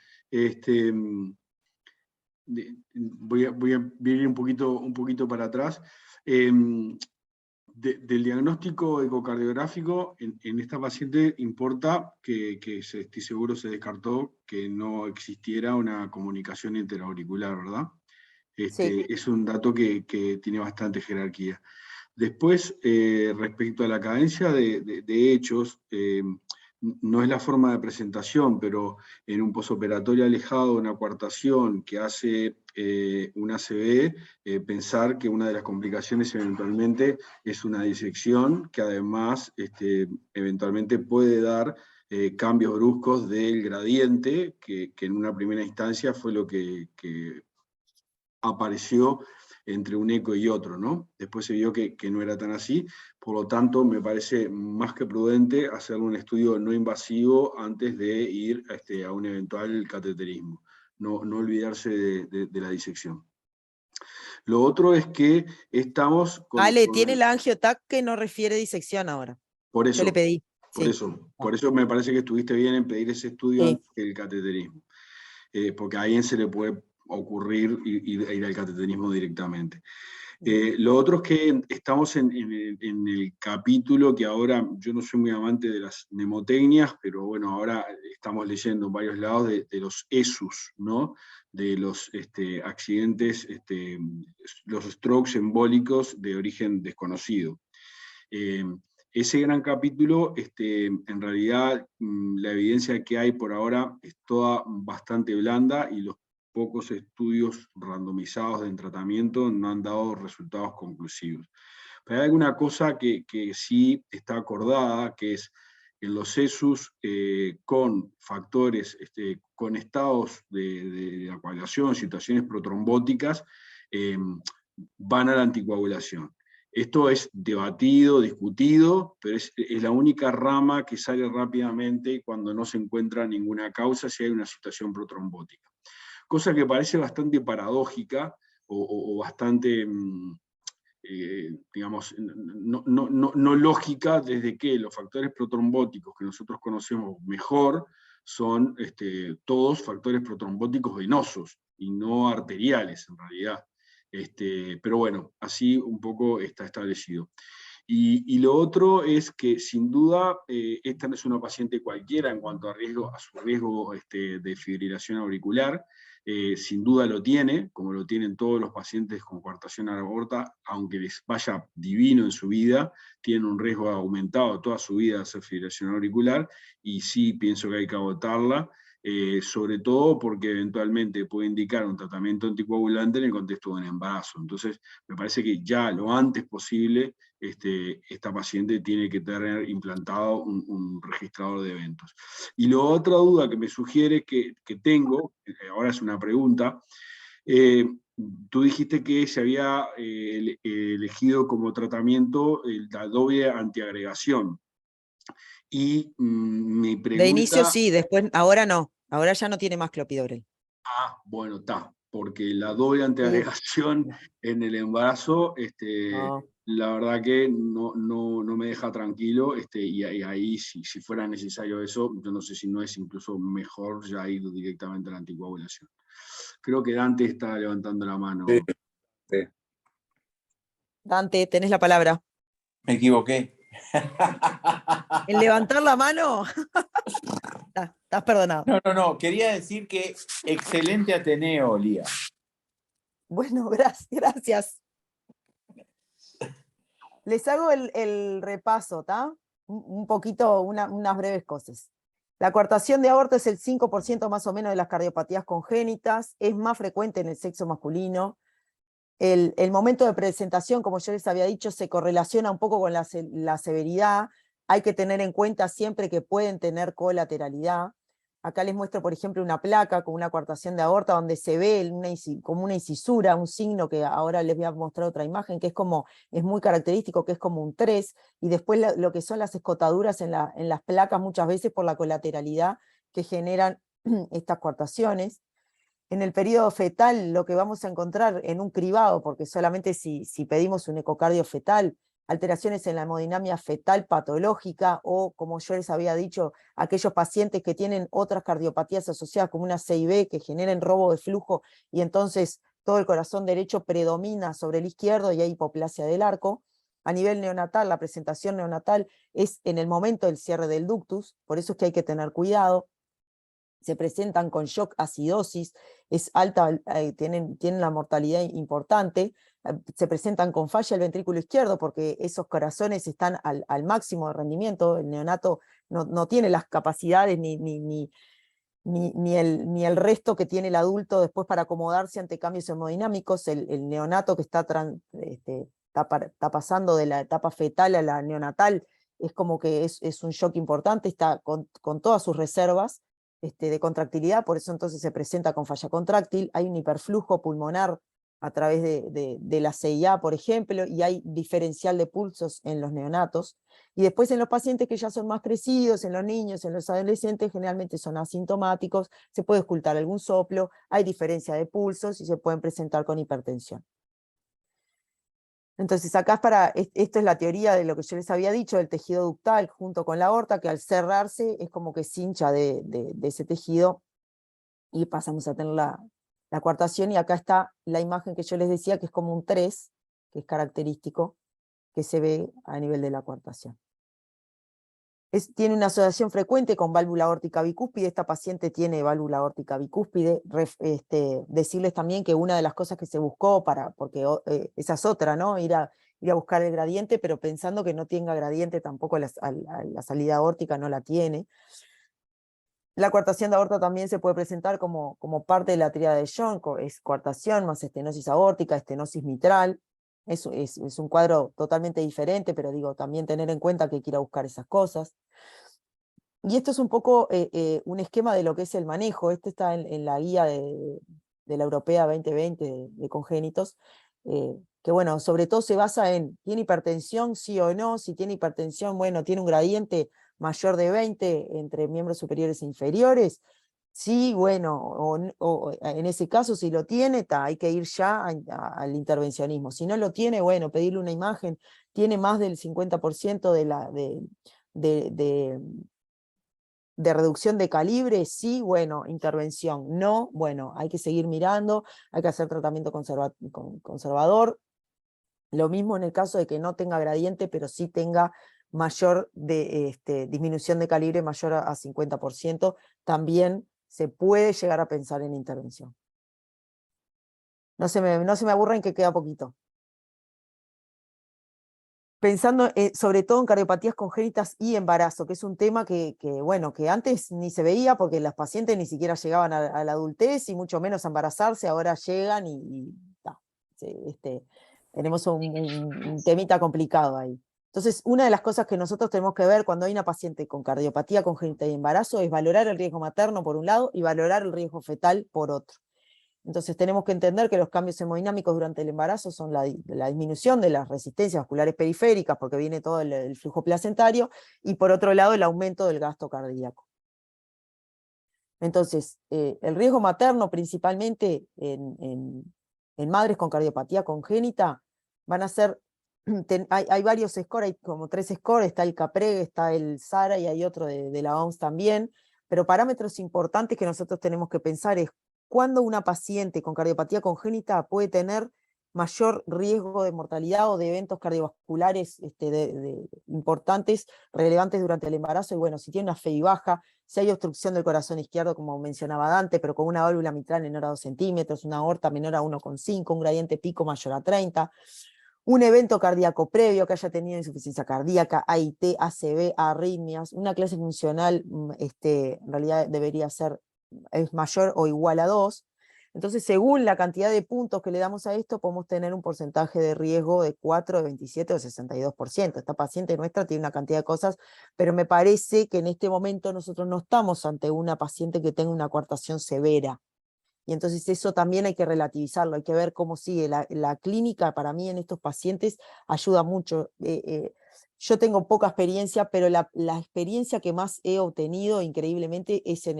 Voy a ir un poquito para atrás. Del diagnóstico ecocardiográfico, en esta paciente importa que estoy seguro se descartó que no existiera una comunicación interauricular, ¿verdad? Sí. Es un dato que tiene bastante jerarquía. Después, respecto a la cadencia de hechos, no es la forma de presentación, pero en un posoperatorio alejado, una coartación que hace una ACV, pensar que una de las complicaciones eventualmente es una disección, que además eventualmente puede dar cambios bruscos del gradiente, que en una primera instancia fue lo que apareció entre un eco y otro, ¿no? Después se vio que no era tan así, por lo tanto me parece más que prudente hacer un estudio no invasivo antes de ir a un eventual cateterismo, no olvidarse de la disección. Lo otro es que estamos Ale, tiene la angiotac que no refiere disección ahora. Por Yo le eso, pedí. por eso me parece que estuviste bien en pedir ese estudio Sí. antes que el cateterismo, porque a alguien se le puede ocurrir ir al cateterismo directamente. Lo otro es que estamos en el capítulo que ahora, yo no soy muy amante de las mnemotecnias, pero bueno, ahora estamos leyendo en varios lados de los ESUS, ¿no? De los accidentes, los strokes embólicos de origen desconocido. Ese gran capítulo, en realidad, la evidencia que hay por ahora es toda bastante blanda y los pocos estudios randomizados en tratamiento no han dado resultados conclusivos. Pero hay alguna cosa que sí está acordada, que es en los ESUS con factores, con estados de la coagulación, situaciones protrombóticas, van a la anticoagulación. Esto es debatido, discutido, pero es la única rama que sale rápidamente cuando no se encuentra ninguna causa si hay una situación protrombótica. Cosa que parece bastante paradójica o bastante, digamos, no lógica, desde que los factores protrombóticos que nosotros conocemos mejor son todos factores protrombóticos venosos y no arteriales en realidad. Pero bueno, así un poco está establecido. Y lo otro es que, sin duda, esta no es una paciente cualquiera en cuanto a su riesgo de fibrilación auricular. Sin duda lo tiene, como lo tienen todos los pacientes con coartación aorta, aunque les vaya divino en su vida, tienen un riesgo aumentado toda su vida de hacer fibrilación auricular, y sí pienso que hay que agotarla. Sobre todo porque eventualmente puede indicar un tratamiento anticoagulante en el contexto de un embarazo. Entonces, me parece que ya lo antes posible esta paciente tiene que tener implantado un registrador de eventos. Y la otra duda que me sugiere que tengo, ahora es una pregunta, tú dijiste que se había elegido como tratamiento la doble antiagregación. Y mi pregunta... De inicio sí, después, ahora no. Ahora ya no tiene más clopidogrel. Ah, bueno, está. Porque la doble antiagregación en el embarazo, No. la verdad que no me deja tranquilo, y ahí si fuera necesario eso, yo no sé si no es incluso mejor ya ir directamente a la anticoagulación. Creo que Dante está levantando la mano. Sí, sí. Dante, tenés la palabra. Me equivoqué. En levantar la mano, estás perdonado. No, quería decir que excelente Ateneo, Lía. Bueno, gracias. Les hago el repaso, ¿está? Un poquito, unas breves cosas. La coartación de aorta es el 5% más o menos de las cardiopatías congénitas, es más frecuente en el sexo masculino. El momento de presentación, como yo les había dicho, se correlaciona un poco con la severidad. Hay que tener en cuenta siempre que pueden tener colateralidad. Acá les muestro, por ejemplo, una placa con una coartación de aorta donde se ve como una incisura, un signo que ahora les voy a mostrar otra imagen, que es muy característico, que es como un 3, y después lo que son las escotaduras en las placas muchas veces por la colateralidad que generan estas coartaciones. En el periodo fetal lo que vamos a encontrar en un cribado, porque solamente si pedimos un ecocardio fetal, alteraciones en la hemodinamia fetal patológica, o como yo les había dicho, aquellos pacientes que tienen otras cardiopatías asociadas como una CIB que generen robo de flujo y entonces todo el corazón derecho predomina sobre el izquierdo y hay hipoplasia del arco. A nivel neonatal, la presentación neonatal es en el momento del cierre del ductus, por eso es que hay que tener cuidado. Se presentan con shock acidosis, es alta, tienen la mortalidad importante, se presentan con falla el ventrículo izquierdo porque esos corazones están al máximo de rendimiento, el neonato no tiene las capacidades ni el resto que tiene el adulto después para acomodarse ante cambios hemodinámicos. El neonato que está pasando de la etapa fetal a la neonatal es como que es un shock importante, está con todas sus reservas de contractilidad, por eso entonces se presenta con falla contráctil, hay un hiperflujo pulmonar a través de la CIA, por ejemplo, y hay diferencial de pulsos en los neonatos, y después en los pacientes que ya son más crecidos, en los niños, en los adolescentes, generalmente son asintomáticos, se puede ocultar algún soplo, hay diferencia de pulsos y se pueden presentar con hipertensión. Entonces acá esto es la teoría de lo que yo les había dicho, del tejido ductal junto con la aorta, que al cerrarse es como que se hincha de ese tejido y pasamos a tener la coartación, y acá está la imagen que yo les decía, que es como un 3, que es característico, que se ve a nivel de la coartación. Tiene una asociación frecuente con válvula aórtica bicúspide, esta paciente tiene válvula aórtica bicúspide. Decirles también que una de las cosas que se buscó, porque esa es otra, ¿no? Ir a buscar el gradiente, pero pensando que no tenga gradiente tampoco la salida aórtica no la tiene. La coartación de aorta también se puede presentar como parte de la tríada de John, es coartación más estenosis aórtica, estenosis mitral. Es un cuadro totalmente diferente, pero digo, también tener en cuenta que hay que ir a buscar esas cosas. Y esto es un poco un esquema de lo que es el manejo. Este está en la guía de la Europea 2020 de congénitos, que bueno, sobre todo se basa en, ¿tiene hipertensión sí o no? Si tiene hipertensión, bueno, tiene un gradiente mayor de 20 entre miembros superiores e inferiores. Sí, bueno, o en ese caso, si lo tiene, hay que ir ya al intervencionismo. Si no lo tiene, bueno, pedirle una imagen. Tiene más del 50% de reducción de calibre, sí, bueno, intervención. No, bueno, hay que seguir mirando, hay que hacer tratamiento conservador. Lo mismo en el caso de que no tenga gradiente, pero sí tenga mayor disminución de calibre mayor a 50%, también se puede llegar a pensar en intervención. No se me aburren, que queda poquito. Pensando sobre todo en cardiopatías congénitas y embarazo, que es un tema que antes ni se veía porque las pacientes ni siquiera llegaban a la adultez y mucho menos a embarazarse, ahora llegan tenemos un temita complicado ahí. Entonces, una de las cosas que nosotros tenemos que ver cuando hay una paciente con cardiopatía congénita y embarazo es valorar el riesgo materno por un lado y valorar el riesgo fetal por otro. Entonces tenemos que entender que los cambios hemodinámicos durante el embarazo son la disminución de las resistencias vasculares periféricas, porque viene todo el flujo placentario, y por otro lado el aumento del gasto cardíaco. Entonces, el riesgo materno principalmente en madres con cardiopatía congénita van a ser, hay varios scores, hay como 3 scores, está el CAPREG, está el SARA y hay otro de la OMS también, pero parámetros importantes que nosotros tenemos que pensar es cuándo una paciente con cardiopatía congénita puede tener mayor riesgo de mortalidad o de eventos cardiovasculares importantes, relevantes durante el embarazo, y bueno, si tiene una FEI baja, si hay obstrucción del corazón izquierdo, como mencionaba Dante, pero con una válvula mitral menor a 2 centímetros, una aorta menor a 1,5, un gradiente pico mayor a 30, un evento cardíaco previo que haya tenido insuficiencia cardíaca, AIT, ACV, arritmias, una clase funcional en realidad debería ser mayor o igual a 2. Entonces, según la cantidad de puntos que le damos a esto, podemos tener un porcentaje de riesgo de 4, de 27 o 62%. Esta paciente nuestra tiene una cantidad de cosas, pero me parece que en este momento nosotros no estamos ante una paciente que tenga una coartación severa. Y entonces eso también hay que relativizarlo, hay que ver cómo sigue. La clínica para mí en estos pacientes ayuda mucho. Yo tengo poca experiencia, pero la experiencia que más he obtenido increíblemente es en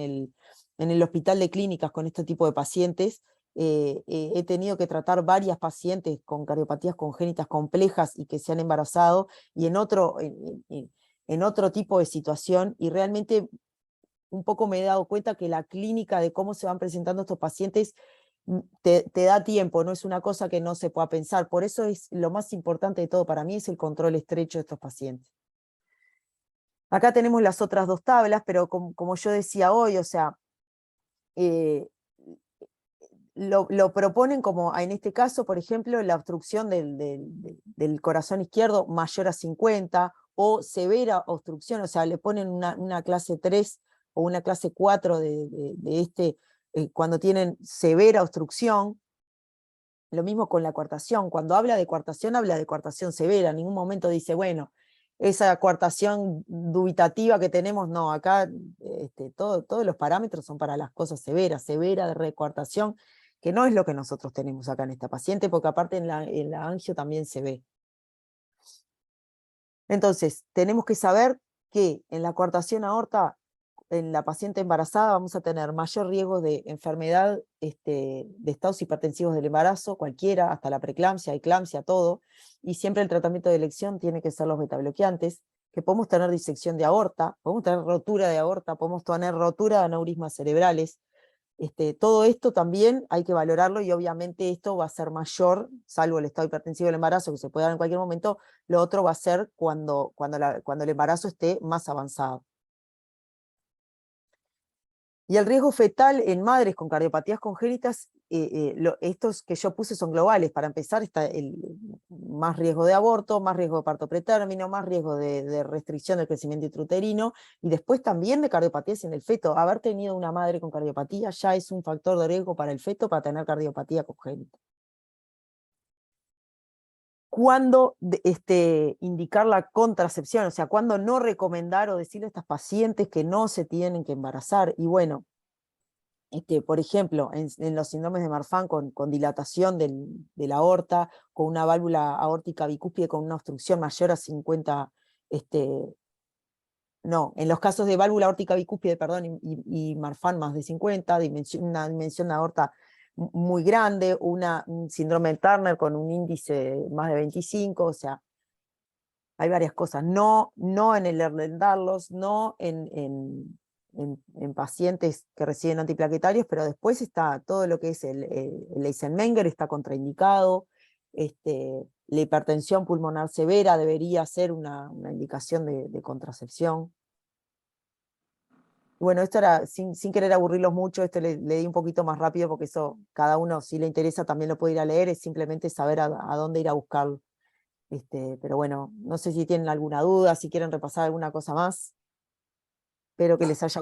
el hospital de clínicas con este tipo de pacientes, he tenido que tratar varias pacientes con cardiopatías congénitas complejas y que se han embarazado, y en otro tipo de situación, y realmente un poco me he dado cuenta que la clínica de cómo se van presentando estos pacientes te da tiempo, no es una cosa que no se pueda pensar. Por eso es lo más importante de todo para mí, es el control estrecho de estos pacientes. Acá tenemos las otras dos tablas, pero como yo decía hoy, o sea, lo proponen como, en este caso, por ejemplo, la obstrucción del corazón izquierdo mayor a 50, o severa obstrucción, o sea, le ponen una clase 3 o una clase 4 cuando tienen severa obstrucción. Lo mismo con la coartación. Cuando habla de coartación severa. En ningún momento dice, bueno, esa coartación dubitativa que tenemos, no, acá todos los parámetros son para las cosas severas, severa de recoartación, que no es lo que nosotros tenemos acá en esta paciente, porque aparte en la angio también se ve. Entonces, tenemos que saber que en la coartación aorta, en la paciente embarazada, vamos a tener mayor riesgo de enfermedad, de estados hipertensivos del embarazo, cualquiera, hasta la preeclampsia, eclampsia, todo, y siempre el tratamiento de elección tiene que ser los betabloqueantes, que podemos tener disección de aorta, podemos tener rotura de aorta, podemos tener rotura de aneurismas cerebrales. Todo esto también hay que valorarlo, y obviamente esto va a ser mayor, salvo el estado hipertensivo del embarazo, que se puede dar en cualquier momento, lo otro va a ser cuando el embarazo esté más avanzado. Y el riesgo fetal en madres con cardiopatías congénitas, estos que yo puse son globales. Para empezar, está más riesgo de aborto, más riesgo de parto pretérmino, más riesgo de restricción del crecimiento intrauterino, y después también de cardiopatías en el feto. Haber tenido una madre con cardiopatía ya es un factor de riesgo para el feto para tener cardiopatía congénita. ¿Cuándo indicar la contracepción? O sea, ¿cuándo no recomendar o decirle a estas pacientes que no se tienen que embarazar? Y bueno, por ejemplo, en los síndromes de Marfan con dilatación de la aorta, con una válvula aórtica bicúspide con una obstrucción mayor a 50, no, en los casos de válvula aórtica bicúspide, perdón, y Marfan más de 50, una dimensión de aorta muy grande, un síndrome de Turner con un índice más de 25, o sea, hay varias cosas. No en el Ehlers-Danlos, no en pacientes que reciben antiplaquetarios, pero después está todo lo que es el Eisenmenger, está contraindicado. La hipertensión pulmonar severa debería ser una indicación de contracepción. Bueno, esto era, sin querer aburrirlos mucho, le di un poquito más rápido, porque eso, cada uno, si le interesa, también lo puede ir a leer, es simplemente saber a dónde ir a buscarlo. Pero bueno, no sé si tienen alguna duda, si quieren repasar alguna cosa más. Espero que les haya gustado.